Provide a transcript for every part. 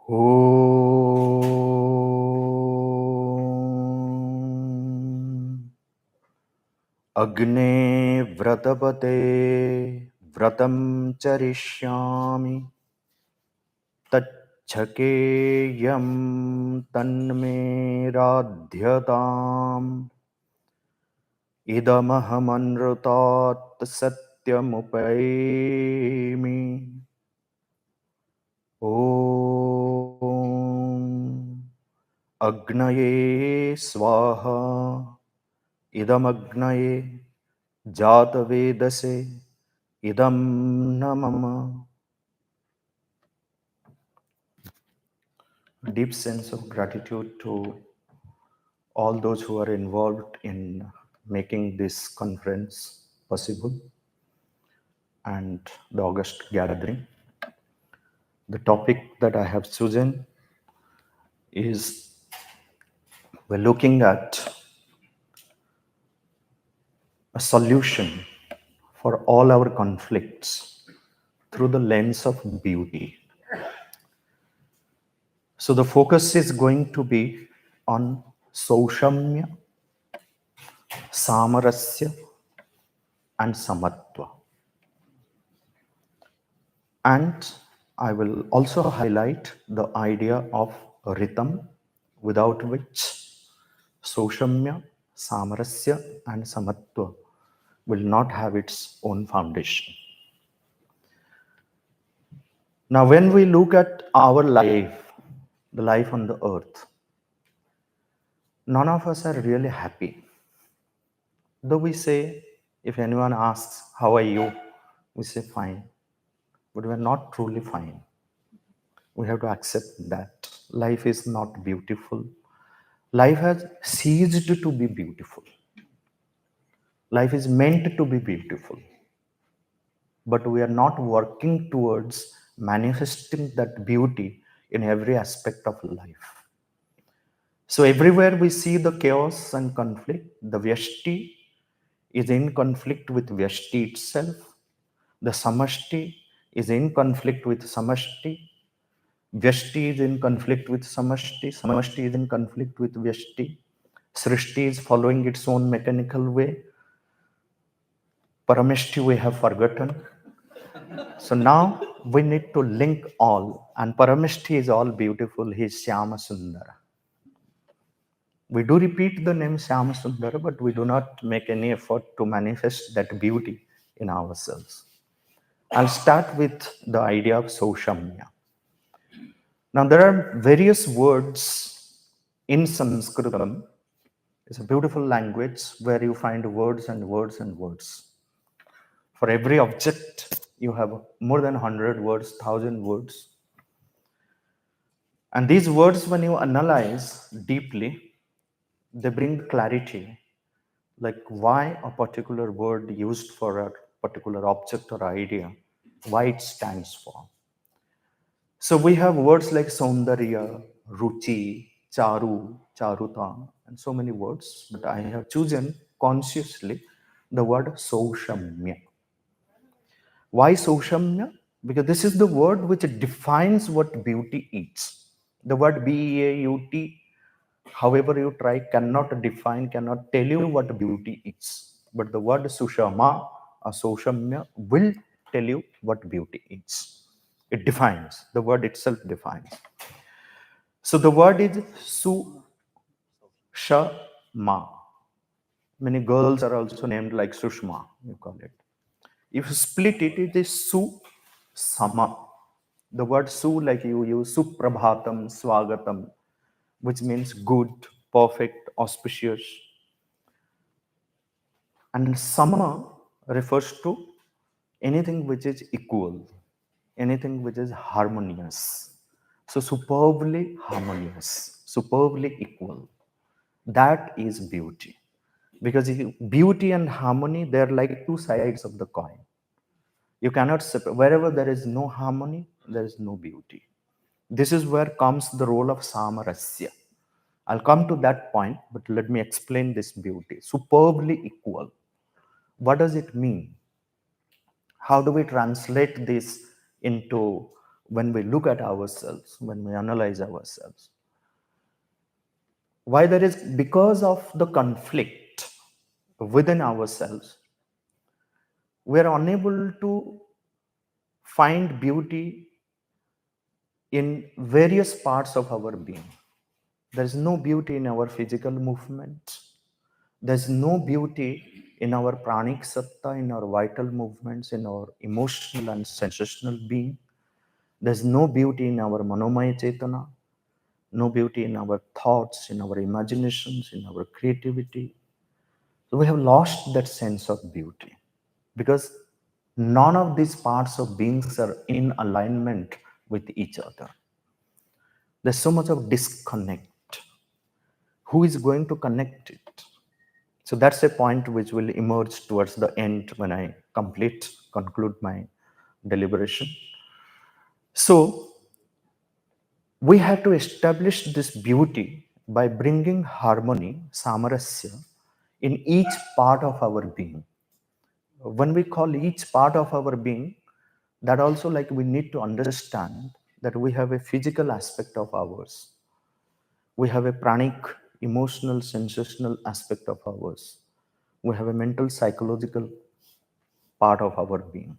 Om Agne Vratapate Vratam Charishyami Tachhakeyam Tanme Radhyatam Idamahamanrutat Satyamupayami Om Agnaye Swaha Idamagnaye Jatavedase Idam Namama. Deep sense of gratitude to all those who are involved in making this conference possible and the August gathering. The topic that I have chosen is we're looking at a solution for all our conflicts through the lens of beauty. So the focus is going to be on Saushamya, Samarasya, and Samatva. And I will also highlight the idea of rhythm, without which Saushamya, Samarasya, and Samatva will not have its own foundation. Now, when we look at our life, the life on the earth, none of us are really happy. Though we say, if anyone asks, how are you? We say, fine. But we're not truly fine. We have to accept that life is not beautiful. Life has ceased to be beautiful. Life is meant to be beautiful. But we are not working towards manifesting that beauty in every aspect of life. So everywhere we see the chaos and conflict, the Vyashti is in conflict with Vyashti itself. The Samashti is in conflict with Samashti. Vyashti is in conflict with Samashti. Samashti is in conflict with Vyashti. Srishti is following its own mechanical way. Parameshti we have forgotten. So now we need to link all. And Parameshti is all beautiful. He is Shyama Sundara. We do repeat the name Shyama Sundara, but we do not make any effort to manifest that beauty in ourselves. I'll start with the idea of Saushamya. Now, there are various words in Sanskritam. It's a beautiful language where you find words and words and words. For every object, you have more than 100 words, 1,000 words. And these words, when you analyze deeply, they bring clarity, like why a particular word used for a particular object or idea, why it stands for. So we have words like Saundarya, Ruchi, Charu, Charuta, and so many words, but I have chosen consciously the word Saushamya. Why Saushamya? Because this is the word which defines what beauty is. The word B-E-A-U-T, however you try, cannot define, cannot tell you what beauty is. But the word Sushama or Saushamya will tell you what beauty is. It defines, the word itself defines. So the word is Sushama. Many girls are also named like Sushma, you call it. If you split it, it is Su-sama. The word Su, like you use Suprabhatam, Swagatam, which means good, perfect, auspicious. And Sama refers to anything which is equal, anything which is harmonious. So superbly harmonious, superbly equal. That is beauty. Because beauty and harmony, they're like two sides of the coin. You cannot separate. Wherever there is no harmony, there is no beauty. This is where comes the role of Samarasya. I'll come to that point, but let me explain this beauty. Superbly equal. What does it mean? How do we translate this into when we look at ourselves, when we analyze ourselves. Why there is? Because of the conflict within ourselves, we are unable to find beauty in various parts of our being. There is no beauty in our physical movement. There's no beauty in our pranic satta, in our vital movements, in our emotional and sensational being. There's no beauty in our manomaya chetana, no beauty in our thoughts, in our imaginations, in our creativity. So we have lost that sense of beauty because none of these parts of beings are in alignment with each other. There's so much of disconnect. Who is going to connect it? So that's a point which will emerge towards the end when I conclude my deliberation. So we have to establish this beauty by bringing harmony, samarasya, in each part of our being. When we call each part of our being, that also like we need to understand that we have a physical aspect of ours. We have a pranic, emotional, sensational aspect of ours. We have a mental, psychological part of our being.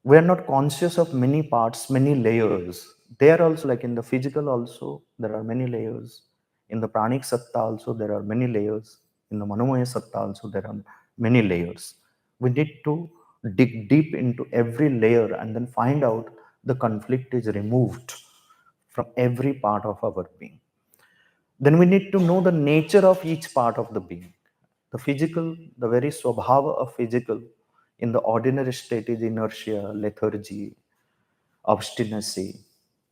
We are not conscious of many parts, many layers. There also, like in the physical also, there are many layers. In the pranic satta also, there are many layers. In the manomaya satta also, there are many layers. We need to dig deep into every layer and then find out the conflict is removed from every part of our being. Then we need to know the nature of each part of the being. The physical, the very swabhava of physical in the ordinary state is inertia, lethargy, obstinacy.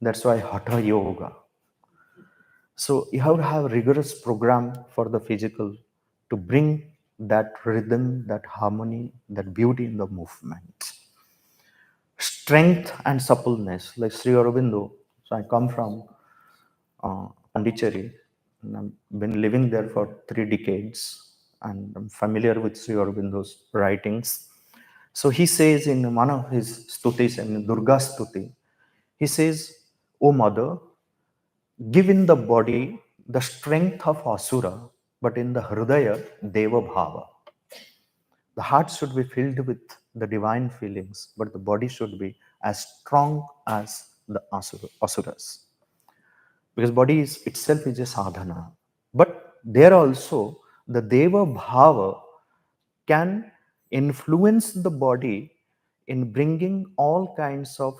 That's why hatha yoga. So you have to have a rigorous program for the physical to bring that rhythm, that harmony, that beauty in the movement. Strength and suppleness, like Sri Aurobindo. So I come from Pondicherry, and I've been living there for 3 decades, and I'm familiar with Sri Aurobindo's writings. So he says in one of his stutis, in Durga Stuti, he says, "O mother, give in the body the strength of Asura, but in the Hridaya, Deva Bhava." The heart should be filled with the divine feelings, but the body should be as strong as the asuras. Because body is itself is a sadhana. But there also, the Deva Bhava can influence the body in bringing all kinds of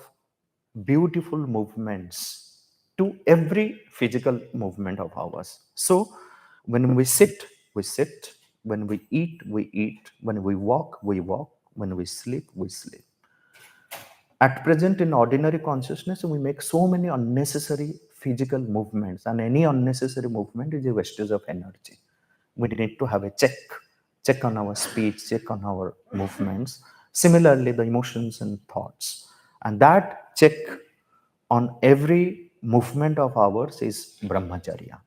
beautiful movements to every physical movement of ours. So, when we sit, we sit. When we eat, we eat. When we walk, we walk. When we sleep, we sleep. At present, in ordinary consciousness, we make so many unnecessary physical movements, and any unnecessary movement is a wastage of energy. We need to have a check on our speech, check on our movements. Similarly, the emotions and thoughts. And that check on every movement of ours is brahmacharya.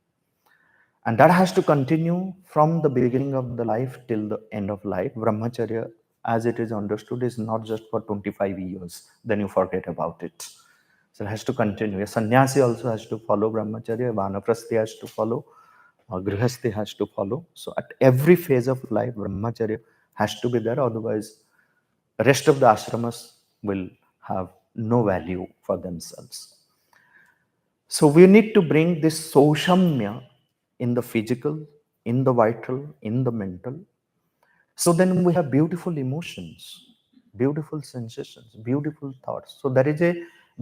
And that has to continue from the beginning of the life till the end of life. Brahmacharya, as it is understood, is not just for 25 years, then you forget about it. So it has to continue. A sannyasi also has to follow brahmacharya, vanaprasthi has to follow, grihasthi has to follow. So at every phase of life, brahmacharya has to be there, otherwise, rest of the ashramas will have no value for themselves. So we need to bring this soshamya in the physical, in the vital, in the mental. So then we have beautiful emotions, beautiful sensations, beautiful thoughts. So there is a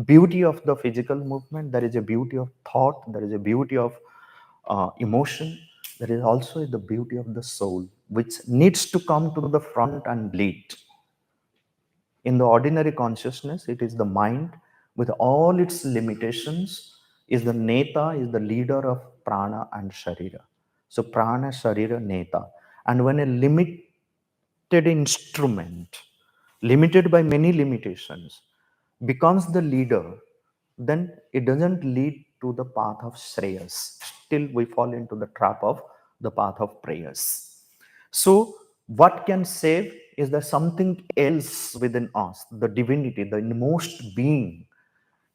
beauty of the physical movement, there is a beauty of thought, there is a beauty of emotion, there is also the beauty of the soul, which needs to come to the front and lead. In the ordinary consciousness, it is the mind with all its limitations, is the neta, is the leader of prana and sharira. So prana, sharira, neta. And when a limited instrument, limited by many limitations, becomes the leader, then it doesn't lead to the path of shreyas. Still, we fall into the trap of the path of prayers. So, what can save is there something else within us, the divinity, the inmost being,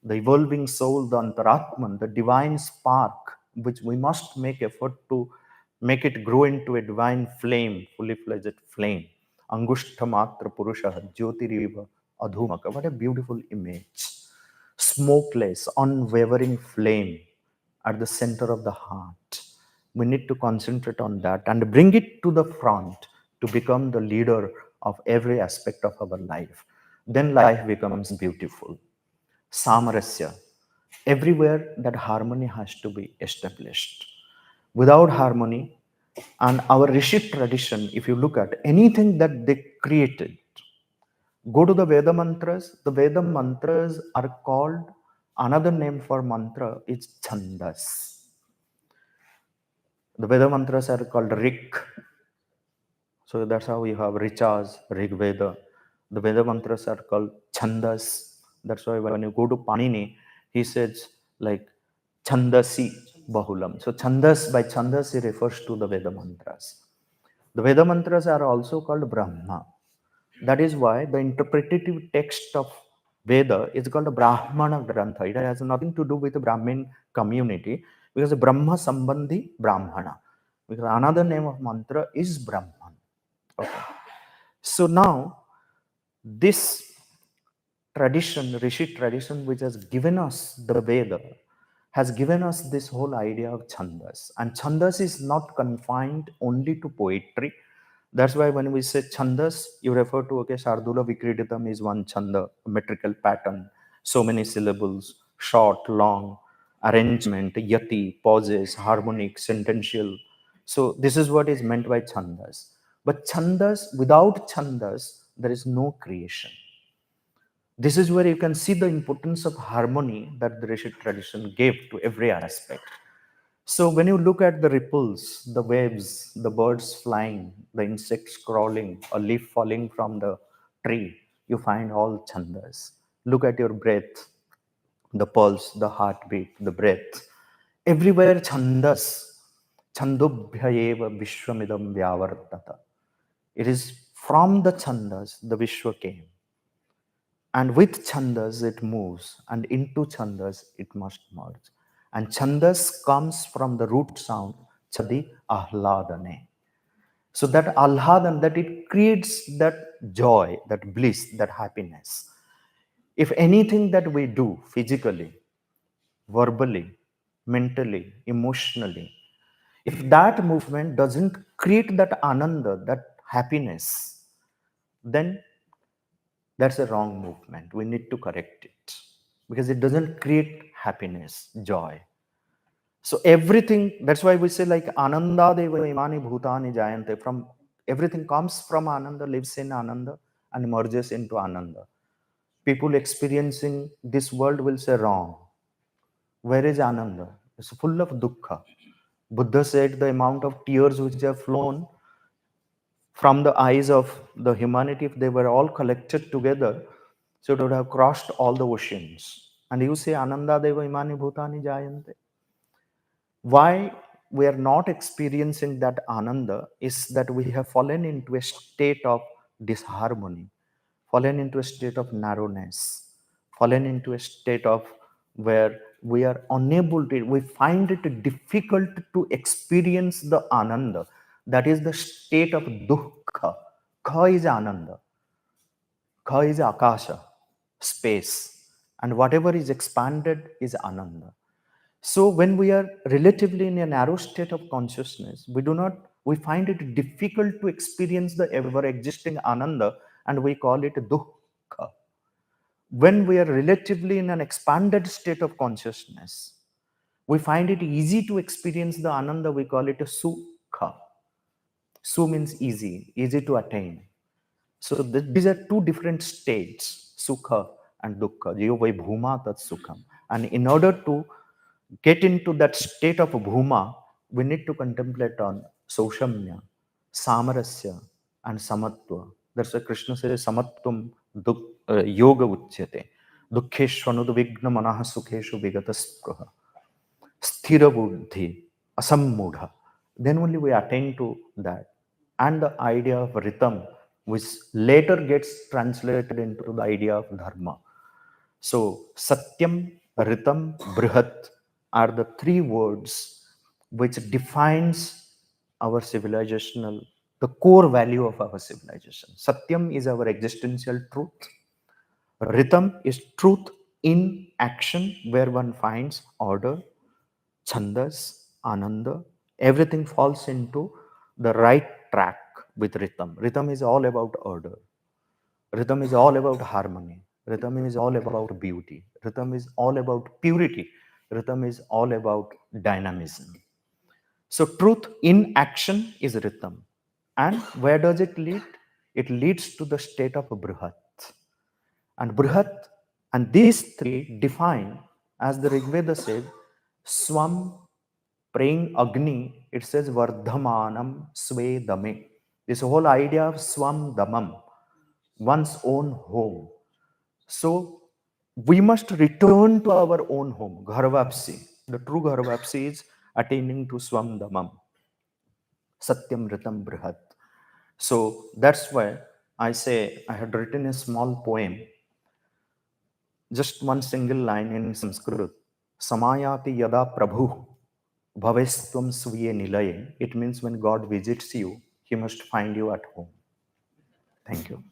the evolving soul, the Antaratman, the divine spark, which we must make effort to make it grow into a divine flame, fully fledged flame. Angushthamatra Purusha, Jyotiriva Adhumaka. What a beautiful image. Smokeless, unwavering flame at the center of the heart. We need to concentrate on that and bring it to the front to become the leader of every aspect of our life. Then life becomes beautiful. Samarasya. Everywhere that harmony has to be established. Without harmony, and our Rishi tradition, if you look at anything that they created, go to the Veda mantras. The Veda mantras are called, another name for mantra is Chandas. The Veda mantras are called Rik. So that's how we have Richas, Rig Veda. The Veda mantras are called Chandas. That's why when you go to Panini, he says like Chandasi Bahulam. So Chandas, by Chandas, he refers to the Veda mantras. The Veda mantras are also called Brahma. That is why the interpretative text of Veda is called Brahmana Grantha. It has nothing to do with the Brahmin community because Brahma Sambandhi Brahmana. Because another name of mantra is Brahman. Okay. So now this tradition, Rishi tradition, which has given us the Veda, has given us this whole idea of Chandas. And Chandas is not confined only to poetry. That's why when we say Chandas, you refer to, okay, Shardula Vikriditam is one Chanda, metrical pattern, so many syllables, short, long, arrangement, yati, pauses, harmonic, sentential. So this is what is meant by Chandas. But Chandas, without Chandas, there is no creation. This is where you can see the importance of harmony that the Rishi tradition gave to every aspect. So when you look at the ripples, the waves, the birds flying, the insects crawling, a leaf falling from the tree, you find all chandas. Look at your breath, the pulse, the heartbeat, the breath. Everywhere chandas. Chandobhyayeva vishwamidam vyavartata. It is from the chandas the Vishwa came. And with chandas it moves, and into chandas it must merge. And chandas comes from the root sound chadi ahladane. So that ahladan, that it creates that joy, that bliss, that happiness. If anything that we do physically, verbally, mentally, emotionally, if that movement doesn't create that ananda, that happiness, then that's a wrong movement. We need to correct it because it doesn't create happiness, joy. So everything, that's why we say like Ananda Deva Imani Bhutani Jayante. From everything comes from Ananda, lives in Ananda, and merges into Ananda. People experiencing this world will say wrong. Where is Ananda? It's full of dukkha. Buddha said the amount of tears which have flown from the eyes of the humanity, if they were all collected together, so it would have crossed all the oceans. And you say, Ananda Deva Imani Bhutani Jayante. Why we are not experiencing that Ananda is that we have fallen into a state of disharmony, fallen into a state of narrowness, fallen into a state of where we are unable to, we find it difficult to experience the Ananda. That is the state of dukkha. Kha is Ananda. Kha is Akasha, space. And whatever is expanded is Ananda. So when we are relatively in a narrow state of consciousness, we find it difficult to experience the ever existing Ananda, and we call it dukkha. When we are relatively in an expanded state of consciousness, we find it easy to experience the Ananda, we call it a sukha. Su means easy, easy to attain. So these are two different states, sukha and dukkha. Jiyo vai bhuma tat sukham. And in order to get into that state of bhuma, we need to contemplate on soshamya, samarasya, and samatva. That's why Krishna says samatvam yoga uchyate. Dukkheshvanudvigna manaha sukheshu vigata spruha. Sthira buddhi, asammudha. Then only we attain to that. And the idea of rhythm, which later gets translated into the idea of dharma. So, Satyam, Ritam, Brihat are the three words which defines our civilizational, the core value of our civilization. Satyam is our existential truth. Ritam is truth in action, where one finds order, chandas, ananda, everything falls into the right track with rhythm. Rhythm is all about order. Rhythm is all about harmony. Rhythm is all about beauty. Rhythm is all about purity. Rhythm is all about dynamism. So, truth in action is rhythm. And where does it lead? It leads to the state of Brihat. And Brihat, and these three define, as the Rig Veda says, Swam praying Agni, it says Vardhamanam Svedame. This whole idea of Swam Damam, one's own home. So we must return to our own home, Gharvapsi. The true Gharvapsi is attaining to Swam Damam, Satyam Ritam Brihat. So that's why I say I had written a small poem, just one single line in Sanskrit. Samayati yada prabhu bhavestvam sviye nilaye. It means when God visits you, he must find you at home. Thank you.